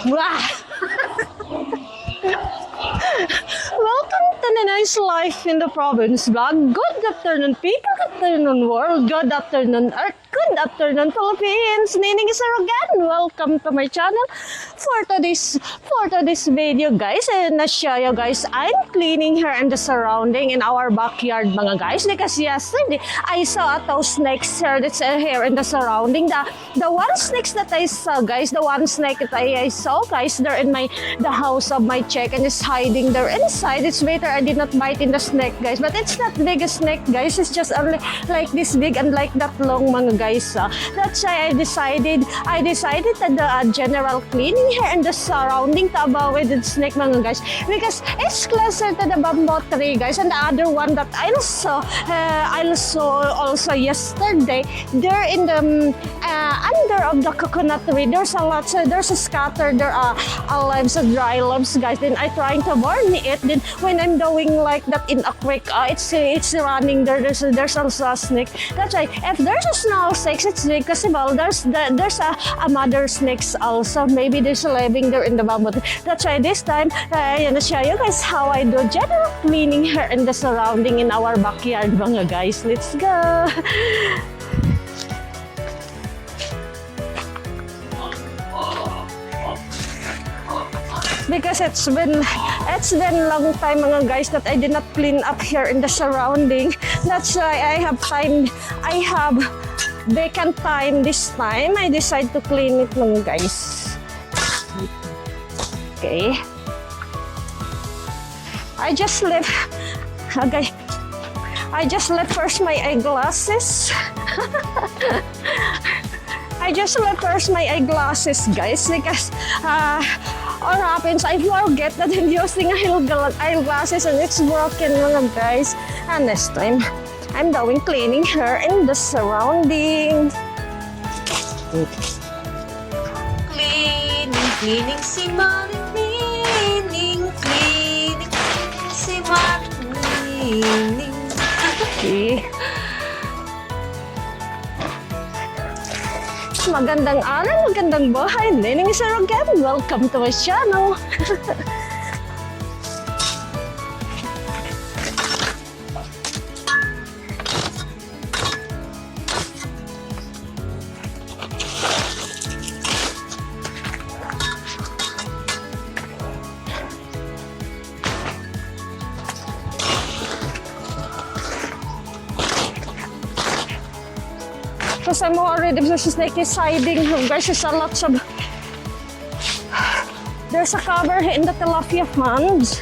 Wow. Welcome to the nice life in the province vlog. Good afternoon, people. Good afternoon, world. Good afternoon, Earth. Good afternoon, Philippines. Nining is again. Welcome to my channel. For today's video, guys, and I show you guys, I'm cleaning here and the surrounding in our backyard, mga guys. Because yesterday I saw those snakes here that's here in the surrounding. The one snakes that I saw, guys, the one snake that I saw, guys, they're in the house of my chicken is hiding there inside. It's better I did not bite in the snake, guys, but it's not big a snake, guys. It's just only like this big and like that long, mga guys. That's why I decided to do a general cleaning here in the surrounding to avoid the snake, mga guys, because it's closer to the bamboo tree, guys. And the other one that I saw also yesterday, they're in the under of the coconut tree. There's a lot, so there's a scatter, there are leaves, dry leaves, guys. Then I trying to burn it. Then when I'm doing like that in a creek, it's running there. There's also a snake. That's why if there's a small snake, it's big possible. There's a mother snakes also. Maybe there's living there in the bamboo. That's why this time I'm gonna show you guys how I do general cleaning here in the surrounding in our backyard, mga guys. Let's go. Because it's been long time, mga guys, that I did not clean up here in the surrounding. That's why I have vacant time this time. I decide to clean it, mga guys. Okay. I just left first my eyeglasses. I just left first my eyeglasses, guys, because what happens, I forget that I'm using eyeglasses and it's broken, mga guys. And this time, I'm doing cleaning here in the surrounding. Cleaning si Marining, cleaning si Marining. Okay. Magandang araw, magandang buhay. Nining is again. Welcome to my channel. Because I'm already, the snake is hiding. Guys, there's a cover in the tilapia ponds.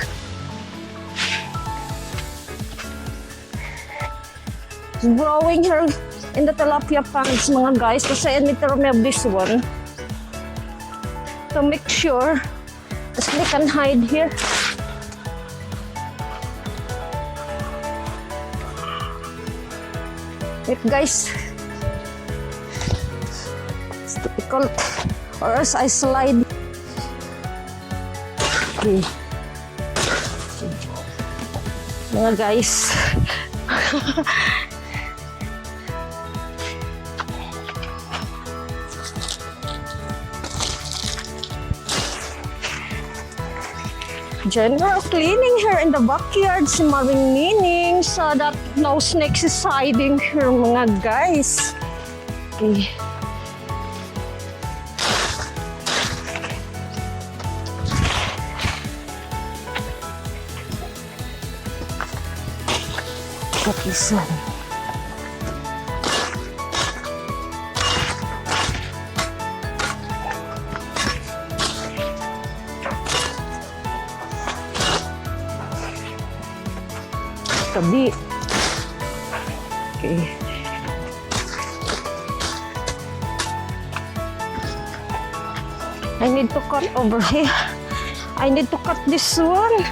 It's growing here in the tilapia ponds, mga guys. Kasi I need to remove this one to make sure the snake can hide here. Wait, guys. Difficult, or else I slide. Okay. Mga guys. General cleaning here in the backyard, si Maring Nining, so that no snakes is hiding here, mga guys. Okay. Got this one. Tabi. Okay. I need to cut over here. I need to cut this one.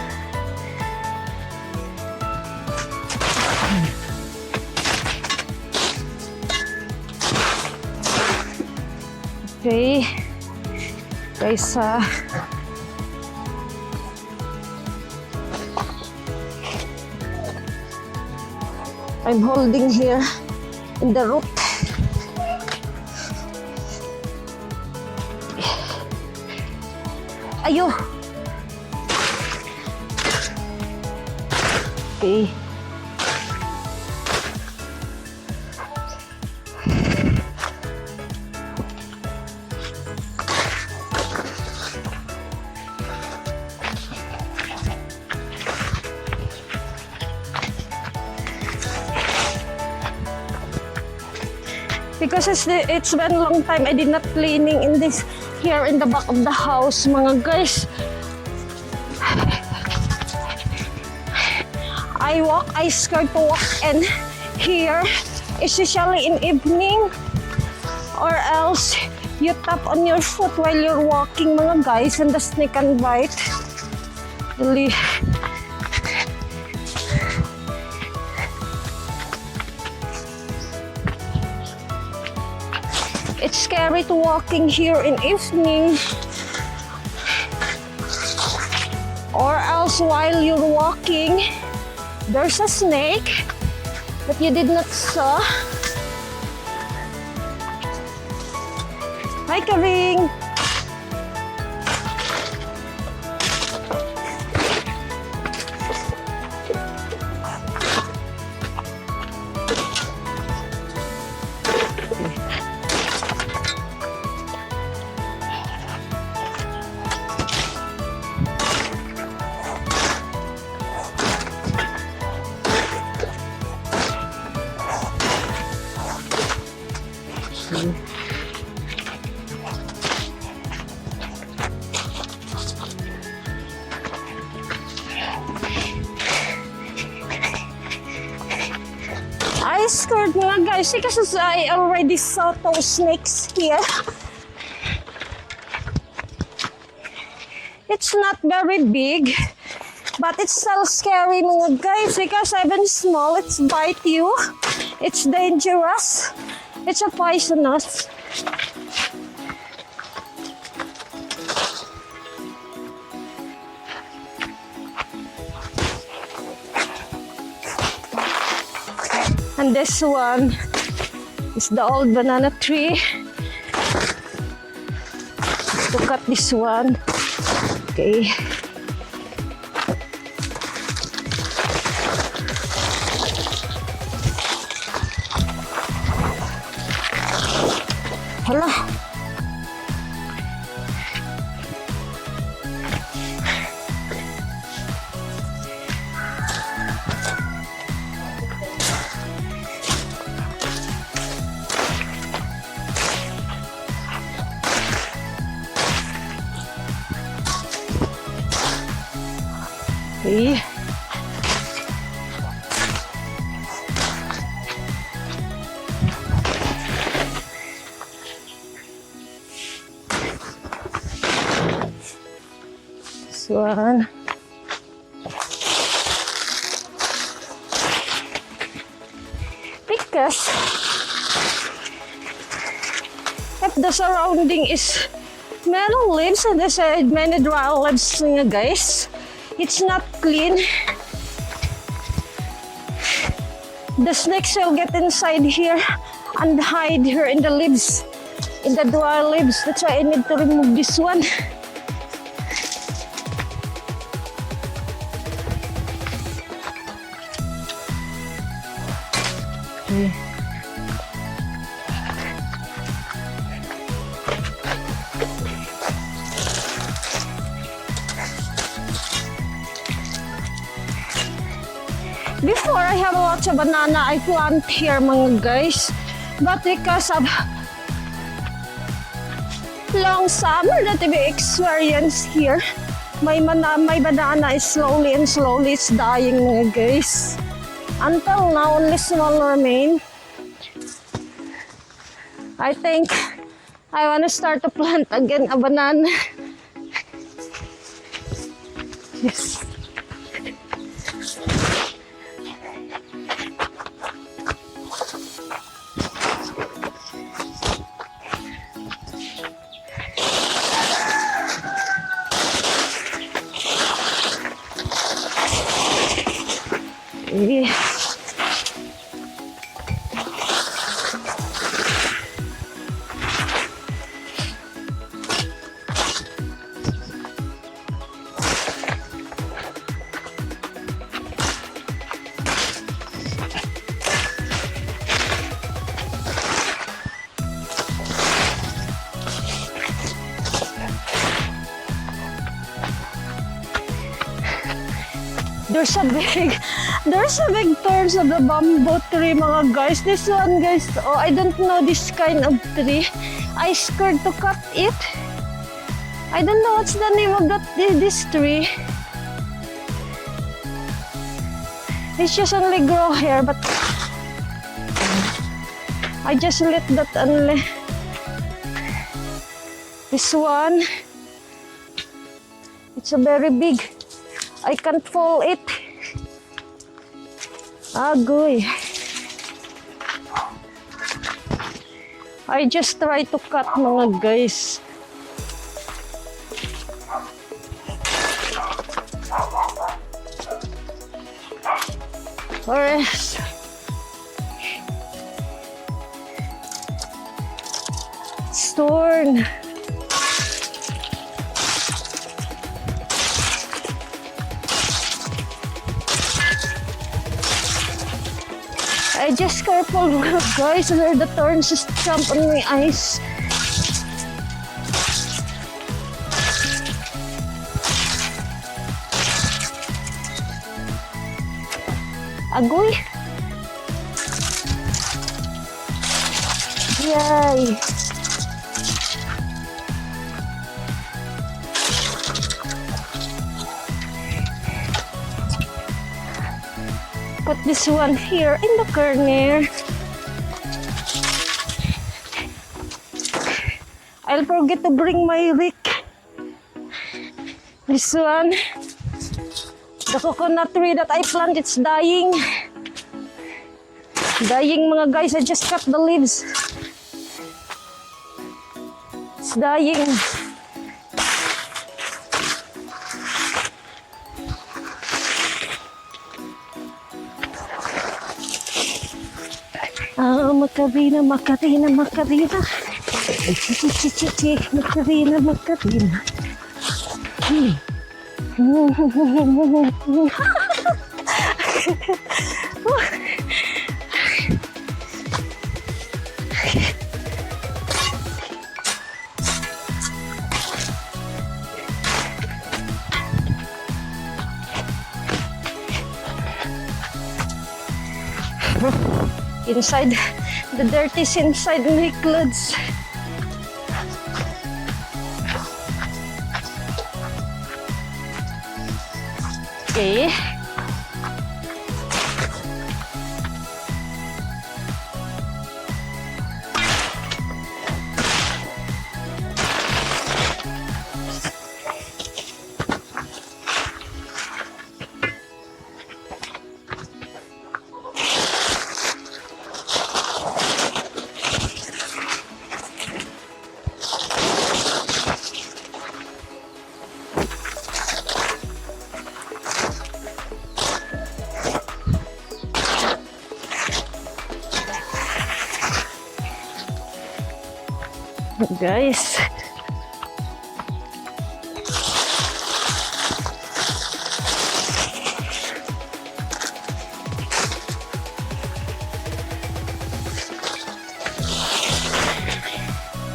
Okay, guys, I'm holding here in the root. Ayo. Okay. Because it's been a long time I did not cleaning in this here in the back of the house, mga guys. I scared to walk in here, especially in evening, or else you tap on your foot while you're walking, mga guys, and the snake can bite. Really. It's scary to walking here in evening, or else while you're walking, there's a snake that you did not saw. Hi, Karing. I scared mga guys because I already saw those snakes here. It's not very big, but it's still scary mga guys because even small, it's bite you. It's dangerous. It's a poisonous. And this one is the old banana tree. To cut this one. Okay. Hala. Okay. This one. Because if the surrounding is many leaves and there's many dry leaves nga guys, it's not clean. The snakes will get inside here and hide here in the leaves, in the dry leaves. That's why I need to remove this one. Okay. Before, I have lots of banana I plant here mga guys, but because of long summer that we experience here, my banana is slowly and slowly it's dying mga guys. Until now, only small remain. I think I want to start to plant again a banana. Yes. Yeah. there's a big thorns of the bamboo tree, mga guys. This one, guys, oh, I don't know this kind of tree. I scared to cut it. I don't know what's the name of this tree. It's just only grow here, but I just let that only. This one, it's a very big. I can't fall it. Agoy. I just try to cut, mga guys. Or storm. I just careful, guys, where the thorns just jump on my eyes. Agoy. Yay. Put this one here in the corner. I'll forget to bring my rake. This one. The coconut tree that I planted, it's dying. Dying, mga guys. I just cut the leaves. It's dying. Macarena, Macarena, Macarena. Macarena, Macarena. Inside, the dirt is inside my clothes. Okay. Guys,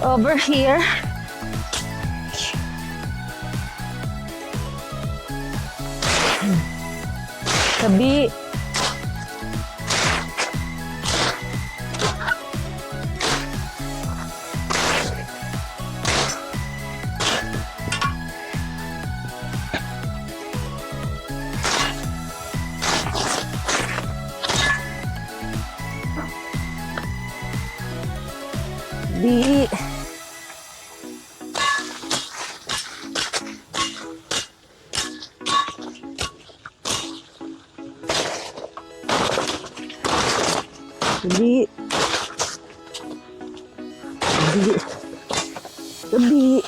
over here, tabi. Di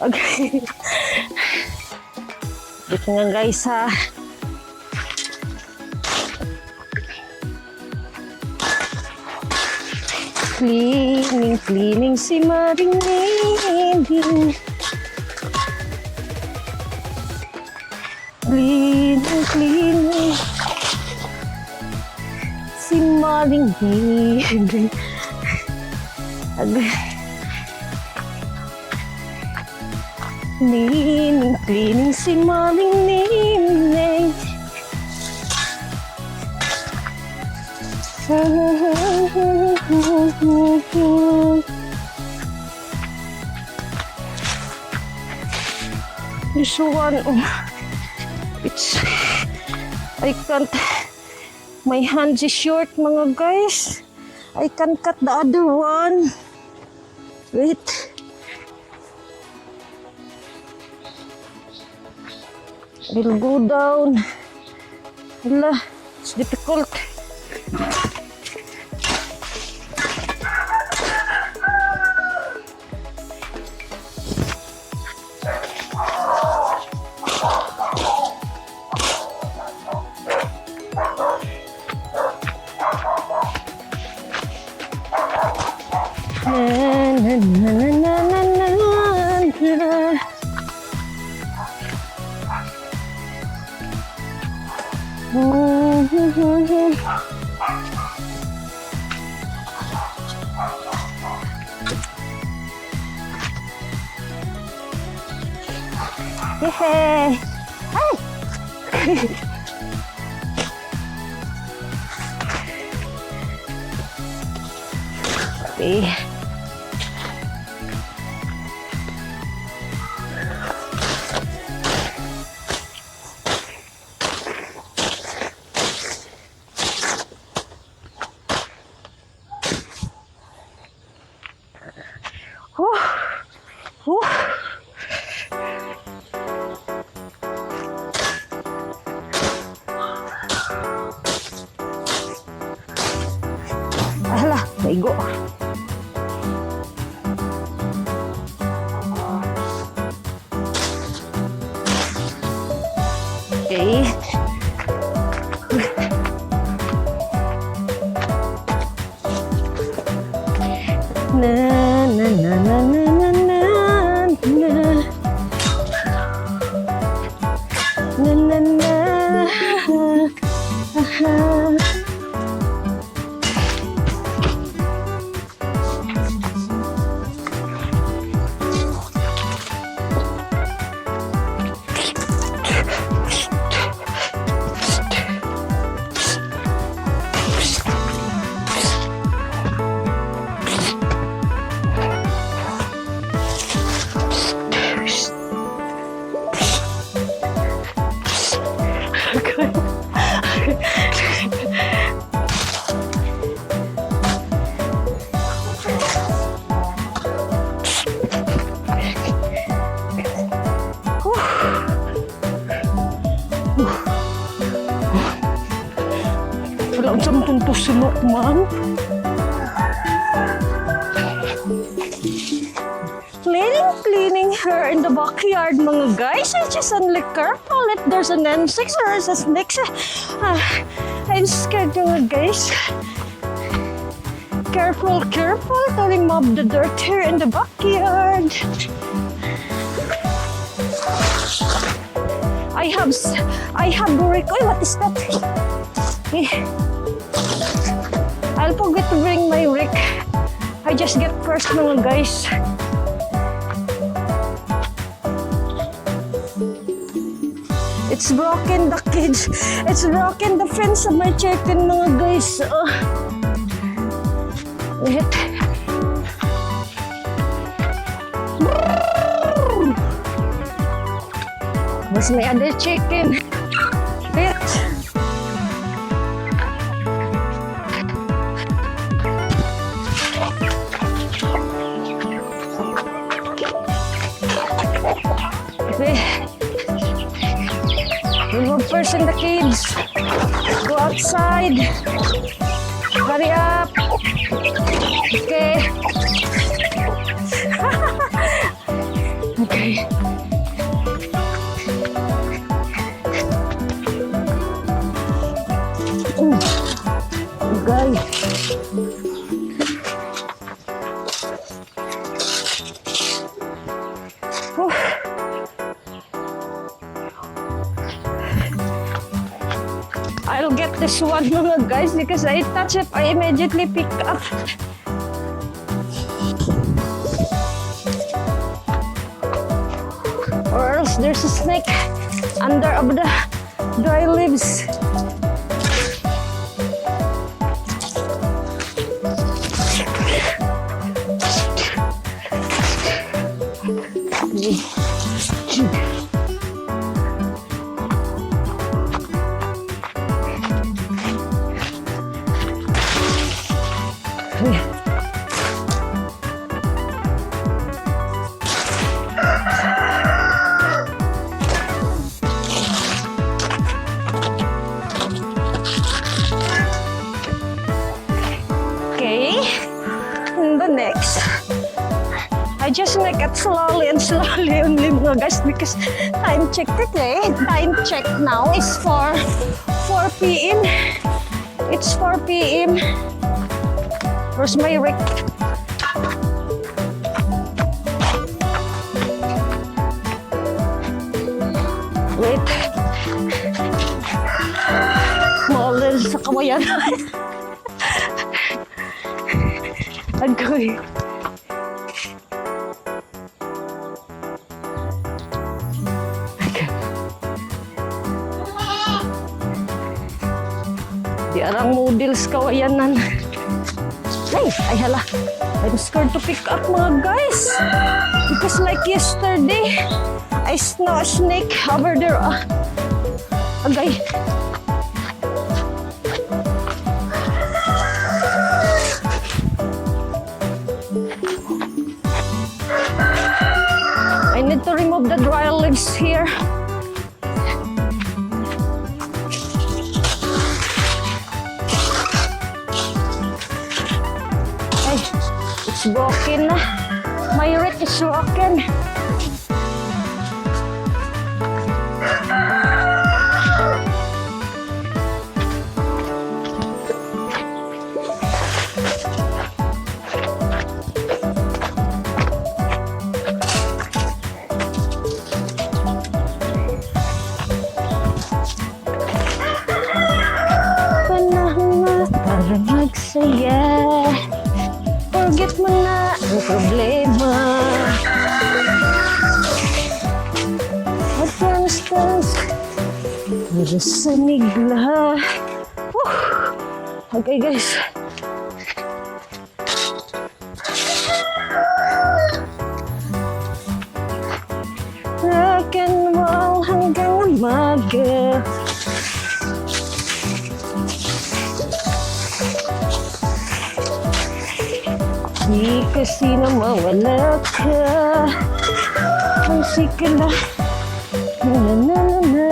okay. Dito nga guys ha. Cleaning, cleaning si Maring Ninding. Cleaning, cleaning Maling Nining. Nining, cleaning si Maling Nining. This one, it's, I can't, my hands is short mga guys. I can cut the other one. Wait. It'll go down. Hala, it's difficult. Na, na, na, na, na, na, na. Hehe. Ay. Okay. Hala, maigo. Okay. Na na na na na na na na na na. Wala siyang tuntos si Lokman. Cleaning her in the backyard, mga guys. I just only careful if there's an insect or a snake. I'm scared, mga guys. Careful, to remove the dirt here in the backyard. I have brick. Oy, what is that? I'll forget to bring my rick. I just get first, mga guys. It's broken the cage. It's broken the fence of my chicken, mga guys. Wait. Where's my other chicken? Wait. Remove first in the cage. Go outside. Hurry up. Okay. Okay. Okay. I'll get this one mga guys because I touch it, I immediately pick up. Or else there's a snake under of the dry leaves. Okay, and the next. I just make it slowly and slowly only mga guys because time check today. Time check now is for 4 p.m. It's 4 p.m. Where's my Rick? Wait. Maulan sa kawayan. Agoy. Di arang models kawayanan. Ay hala. I'm scared to pick up mga guys. Because like yesterday, I saw a snake over there. Agay. I need to remove the dry leaves here. Ay, it's broken na. My wreck is broken. Para magsaya, forget mo na ang problema. Magtangas-tangas, para sa nigla. Okay guys. Rock and roll hanggang umaga. Di kasi na mawala ka. Ang sikala. Na na na na.